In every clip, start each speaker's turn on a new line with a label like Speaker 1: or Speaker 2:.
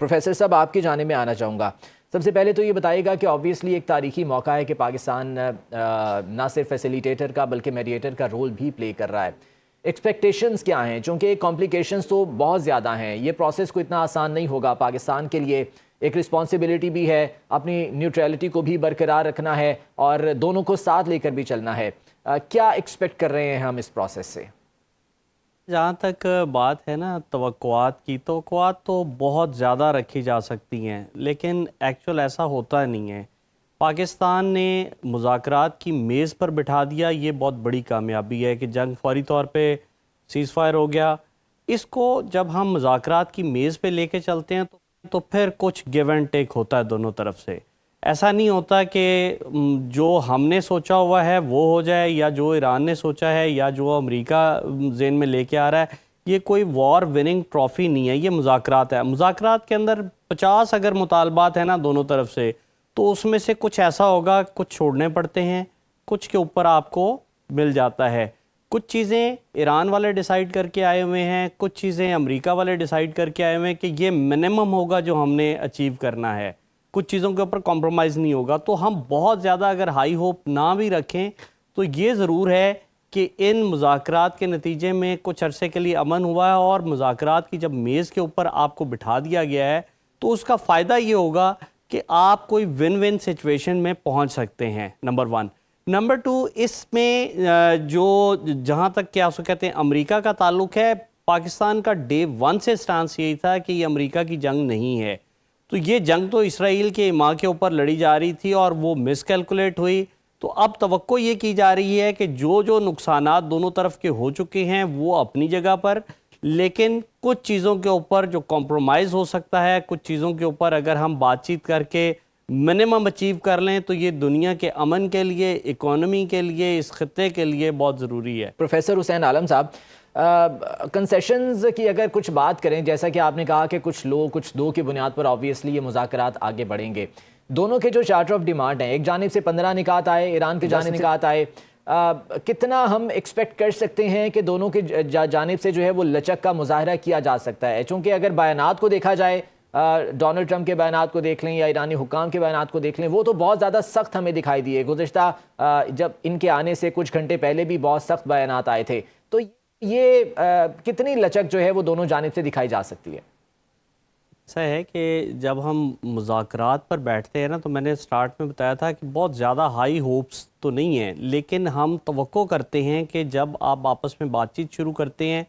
Speaker 1: Professor साहब आपकी जाने में आना चाहूँगा। सबसे पहले तो ये बताइएगा कि ऑब्वियसली एक तारीखी मौका है कि पाकिस्तान ना सिर्फ फैसिलिटेटर का बल्कि मीडिएटर का रोल भी प्ले कर रहा है। एक्सपेक्टेशंस क्या हैं? चूँकि कॉम्प्लिकेशंस तो बहुत ज़्यादा हैं, ये प्रोसेस को इतना आसान नहीं होगा। पाकिस्तान के लिए एक रिस्पॉन्सिबिलिटी भी है, अपनी न्यूट्रलिटी को भी बरकरार रखना है और दोनों को साथ लेकर भी चलना है। क्या एक्सपेक्ट कर रहे हैं हम इस प्रोसेस से?
Speaker 2: जहाँ तक बात है ना तवक्कुआत की, तवक्कुआत तो बहुत ज़्यादा रखी जा सकती हैं, लेकिन एक्चुअल ऐसा होता नहीं है। पाकिस्तान ने मुज़ाकरात की मेज़ पर बिठा दिया, ये बहुत बड़ी कामयाबी है कि जंग फौरी तौर पे सीज़ फायर हो गया। इसको जब हम मुज़ाकरात की मेज़ पे लेके चलते हैं तो फिर कुछ गिव एंड टेक होता है दोनों तरफ से। ऐसा नहीं होता कि जो हमने सोचा हुआ है वो हो जाए, या जो ईरान ने सोचा है, या जो अमेरिका ज़हन में लेके आ रहा है। ये कोई वॉर विनिंग ट्रॉफ़ी नहीं है, ये मुज़ाकरात है। मुज़ाकरात के अंदर 50 अगर मुतालबात हैं ना दोनों तरफ से, तो उसमें से कुछ ऐसा होगा, कुछ छोड़ने पड़ते हैं, कुछ के ऊपर आपको मिल जाता है। कुछ चीज़ें ईरान वाले डिसाइड करके आए हुए हैं, कुछ चीज़ें अमेरिका वाले डिसाइड करके आए हुए हैं कि ये मिनिमम होगा जो हमने अचीव करना है। कुछ चीज़ों के ऊपर कॉम्प्रोमाइज़ नहीं होगा। तो हम बहुत ज़्यादा अगर हाई होप ना भी रखें तो ये ज़रूर है कि इन मुज़ाकरात के नतीजे में कुछ अरसे के लिए अमन हुआ है, और मुज़ाकरात की जब मेज़ के ऊपर आपको बिठा दिया गया है तो उसका फ़ायदा ये होगा कि आप कोई विन विन सिचुएशन में पहुंच सकते हैं, नंबर 1। नंबर 2, इसमें जो जहाँ तक क्या उसको कहते हैं अमेरिका का ताल्लुक है, पाकिस्तान का डे 1 से स्टांस यही था कि ये अमेरिका की जंग नहीं है। तो ये जंग तो इसराइल के माँ के ऊपर लड़ी जा रही थी और वो मिसकैलकुलेट हुई। तो अब तवक्को ये की जा रही है कि जो जो नुकसानात दोनों तरफ के हो चुके हैं वो अपनी जगह पर, लेकिन कुछ चीज़ों के ऊपर जो कॉम्प्रोमाइज़ हो सकता है, कुछ चीज़ों के ऊपर अगर हम बातचीत करके मिनिमम अचीव कर लें तो ये दुनिया के अमन के लिए, इकोनॉमी के लिए, इस खत्ते के लिए बहुत ज़रूरी है।
Speaker 1: प्रोफेसर हुसैन आलम साहब, कंसेशंस की अगर कुछ बात करें, जैसा कि आपने कहा कि कुछ लोग कुछ दो की बुनियाद पर ऑब्वियसली ये मुज़ाकरात आगे बढ़ेंगे। दोनों के जो चार्टर ऑफ डिमांड हैं, एक जानिब से 15 निकात आए, ईरान की जानिब निकात आए, कितना हम एक्सपेक्ट कर सकते हैं कि दोनों की जानिब से जो है वो लचक का मुजाहरा किया जा सकता है? चूँकि अगर बयानात को देखा जाए, डोनाल्ड ट्रंप के बयानात को देख लें या ईरानी हुकाम के बयानात को देख लें, वो तो बहुत ज़्यादा सख्त हमें दिखाई दिए। गुज़िश्ता जब इनके आने से कुछ घंटे पहले भी बहुत सख्त बयानात आए थे। तो ये कितनी लचक जो है वो दोनों जानिब से दिखाई जा सकती है?
Speaker 2: ऐसा है कि जब हम मुज़ाकरात पर बैठते हैं ना, तो मैंने स्टार्ट में बताया था कि बहुत ज़्यादा हाई होप्स तो नहीं है, लेकिन हम तवक्को करते हैं कि जब आप आपस में बातचीत शुरू करते हैं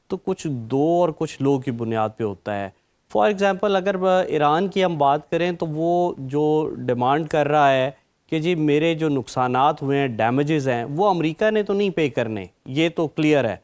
Speaker 2: तो कुछ दो और कुछ लो की बुनियाद पे होता है। फॉर एग्ज़ाम्पल अगर ईरान की हम बात करें तो वो जो डिमांड कर रहा है कि जी मेरे जो नुकसानात हुए हैं, डैमेजेस हैं, वो अमेरिका ने तो नहीं पे करने, ये तो क्लियर है।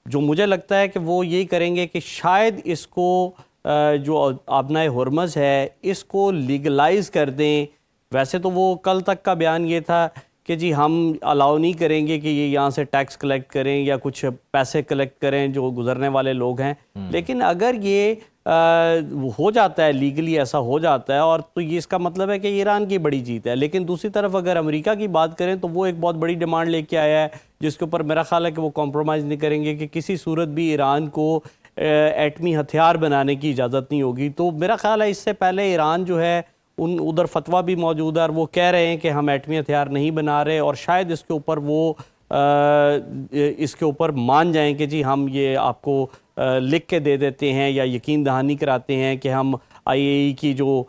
Speaker 2: जो मुझे लगता है कि वो यही करेंगे कि शायद इसको जो आबनाए हुर्मज़ है इसको लीगलाइज़ कर दें। वैसे तो वो कल तक का बयान ये था कि जी हम अलाउ नहीं करेंगे कि ये यहाँ से टैक्स कलेक्ट करें या कुछ पैसे कलेक्ट करें जो गुजरने वाले लोग हैं। लेकिन अगर ये हो जाता है, लीगली ऐसा हो जाता है, और तो ये इसका मतलब है कि ईरान की बड़ी जीत है। लेकिन दूसरी तरफ अगर अमेरिका की बात करें तो वो एक बहुत बड़ी डिमांड लेके आया है, जिसके ऊपर मेरा ख्याल है कि वो कॉम्प्रोमाइज़ नहीं करेंगे कि किसी सूरत भी ईरान को एटमी हथियार बनाने की इजाज़त नहीं होगी। तो मेरा ख्याल है इससे पहले ईरान जो है उधर फतवा भी मौजूद है और वो कह रहे हैं कि हम एटमी हथियार नहीं बना रहे, और शायद इसके ऊपर वो इसके ऊपर मान जाएं कि जी हम ये आपको लिख के दे देते हैं या यकीन दहानी कराते हैं कि हम IAEA की जो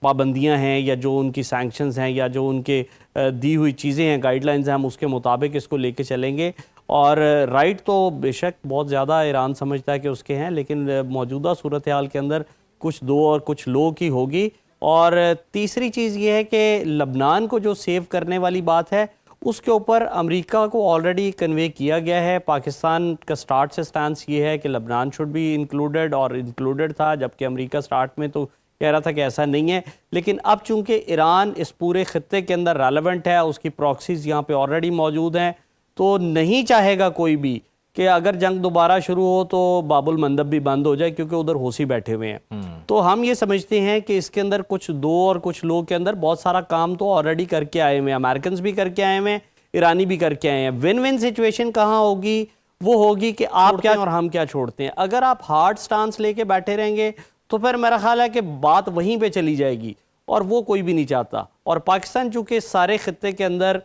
Speaker 2: पाबंदियां हैं या जो उनकी सैंक्शंस हैं या जो उनके दी हुई चीज़ें हैं, गाइडलाइंस हैं, हम उसके मुताबिक इसको लेके चलेंगे। और राइट तो बेशक बहुत ज़्यादा ईरान समझता है कि उसके हैं, लेकिन मौजूदा सूरत हाल के अंदर कुछ दो और कुछ लो की होगी। और तीसरी चीज़ ये है कि लबनान को जो सेव करने वाली बात है उसके ऊपर अमेरिका को ऑलरेडी कन्वे किया गया है। पाकिस्तान का स्टार्ट से स्टांस ये है कि लबनान शुड बी इंक्लूडेड, और इंक्लूडेड था, जबकि अमेरिका स्टार्ट में तो कह रहा था कि ऐसा नहीं है। लेकिन अब चूंकि ईरान इस पूरे खत्ते के अंदर रेलेवेंट है, उसकी प्रॉक्सीज यहाँ पे ऑलरेडी मौजूद हैं, तो नहीं चाहेगा कोई भी कि अगर जंग दोबारा शुरू हो तो बाबुल मंदब भी बंद हो जाए, क्योंकि उधर होसी बैठे हुए हैं। तो हम ये समझते हैं कि इसके अंदर कुछ दो और कुछ लोग के अंदर बहुत सारा काम तो ऑलरेडी करके आए हुए हैं। अमेरिकन भी करके आए हुए हैं, ईरानी भी करके आए हैं। विन विन सिचुएशन कहाँ होगी وہ ہوگی کہ آپ کیا اور ہم کیا چھوڑتے ہیں. اگر آپ ہارڈ سٹانس لے کے بیٹھے رہیں گے تو پھر میرا خیال ہے کہ بات وہیں پہ چلی جائے گی, اور وہ کوئی بھی نہیں چاہتا. اور پاکستان چونکہ سارے خطے کے اندر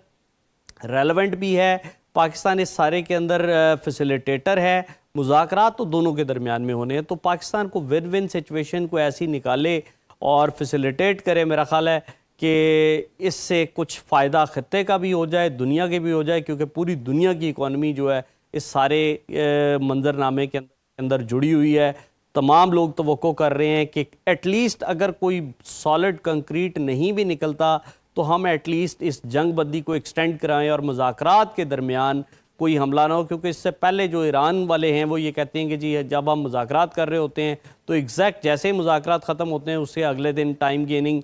Speaker 2: ریلیونٹ بھی ہے, پاکستان اس سارے کے اندر فیسیلیٹیٹر ہے, مذاکرات تو دونوں کے درمیان میں ہونے ہیں, تو پاکستان کو ون ون سچویشن کو ایسی نکالے اور فیسیلیٹیٹ کرے. میرا خیال ہے کہ اس سے کچھ فائدہ خطے کا بھی ہو جائے, دنیا کے بھی ہو جائے, کیونکہ پوری دنیا کی اکانومی جو ہے اس سارے منظرنامے کے اندر جڑی ہوئی ہے. تمام لوگ توقع کر رہے ہیں کہ ایٹ لیسٹ اگر کوئی سالڈ کنکریٹ نہیں بھی نکلتا تو ہم ایٹ لیسٹ اس جنگ بندی کو ایکسٹینڈ کرائیں اور مذاکرات کے درمیان کوئی حملہ نہ ہو. کیونکہ اس سے پہلے جو ایران والے ہیں وہ یہ کہتے ہیں کہ جی جب ہم مذاکرات کر رہے ہوتے ہیں تو ایگزیکٹ جیسے ہی مذاکرات ختم ہوتے ہیں اس سے اگلے دن ٹائم گیننگ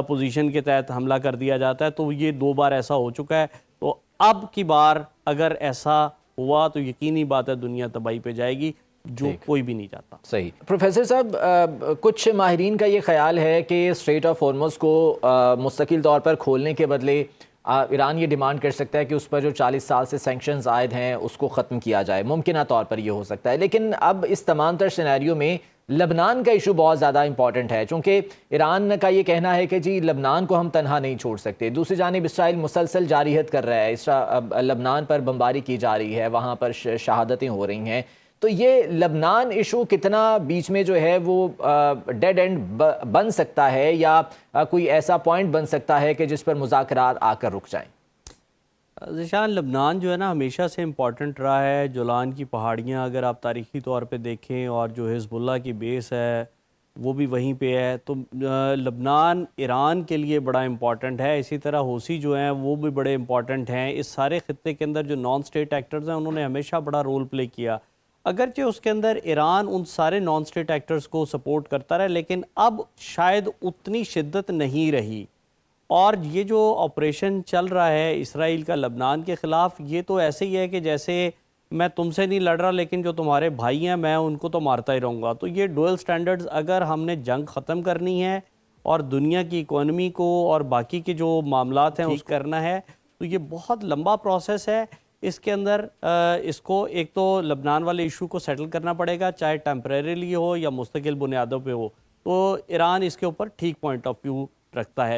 Speaker 2: پوزیشن کے تحت حملہ کر دیا جاتا ہے. تو یہ 2 بار ایسا ہو چکا ہے. تو اب کی بار اگر ایسا ہوا تو یقینی بات ہے دنیا تباہی پہ جائے گی, جو کوئی بھی نہیں چاہتا.
Speaker 1: صحیح. پروفیسر صاحب, کچھ ماہرین کا یہ خیال ہے کہ اسٹریٹ آف ہارمز کو مستقل طور پر کھولنے کے بدلے ایران یہ ڈیمانڈ کر سکتا ہے کہ اس پر جو 40 سال سے سینکشنز عائد ہیں اس کو ختم کیا جائے. ممکنہ طور پر یہ ہو سکتا ہے, لیکن اب اس تمام تر سینیریو میں لبنان کا ایشو بہت زیادہ امپورٹنٹ ہے, چونکہ ایران کا یہ کہنا ہے کہ جی لبنان کو ہم تنہا نہیں چھوڑ سکتے. دوسری جانب اسرائیل مسلسل جارحیت کر رہا ہے, لبنان پر بمباری کی جا رہی ہے, وہاں پر شہادتیں ہو رہی ہیں. تو یہ لبنان ایشو کتنا بیچ میں جو ہے وہ ڈیڈ اینڈ بن سکتا ہے, یا کوئی ایسا پوائنٹ بن سکتا ہے کہ جس پر مذاکرات آ کر رک جائیں؟
Speaker 2: ذیشان, لبنان جو ہے نا ہمیشہ سے امپورٹنٹ رہا ہے. جولان کی پہاڑیاں اگر آپ تاریخی طور پہ دیکھیں, اور جو حزب اللہ کی بیس ہے وہ بھی وہیں پہ ہے, تو لبنان ایران کے لیے بڑا امپورٹنٹ ہے. اسی طرح حوثی جو ہیں وہ بھی بڑے امپورٹنٹ ہیں. اس سارے خطے کے اندر جو نان اسٹیٹ ایکٹرز ہیں انہوں نے ہمیشہ بڑا رول پلے کیا. اگرچہ اس کے اندر ایران ان سارے نان اسٹیٹ ایکٹرز کو سپورٹ کرتا رہا, لیکن اب شاید اتنی شدت نہیں رہی. اور یہ جو آپریشن چل رہا ہے اسرائیل کا لبنان کے خلاف, یہ تو ایسے ہی ہے کہ جیسے میں تم سے نہیں لڑ رہا لیکن جو تمہارے بھائی ہیں میں ان کو تو مارتا ہی رہوں گا. تو یہ ڈوئل سٹینڈرڈز اگر ہم نے جنگ ختم کرنی ہے اور دنیا کی اکانومی کو اور باقی کے جو معاملات ہیں اس کرنا ہے, تو یہ بہت لمبا پروسیس ہے. اس کے اندر اس کو ایک تو لبنان والے ایشو کو سیٹل کرنا پڑے گا, چاہے ٹیمپریریلی ہو یا مستقل بنیادوں پہ ہو. تو ایران اس کے اوپر ٹھیک پوائنٹ آف ویو رکھتا ہے.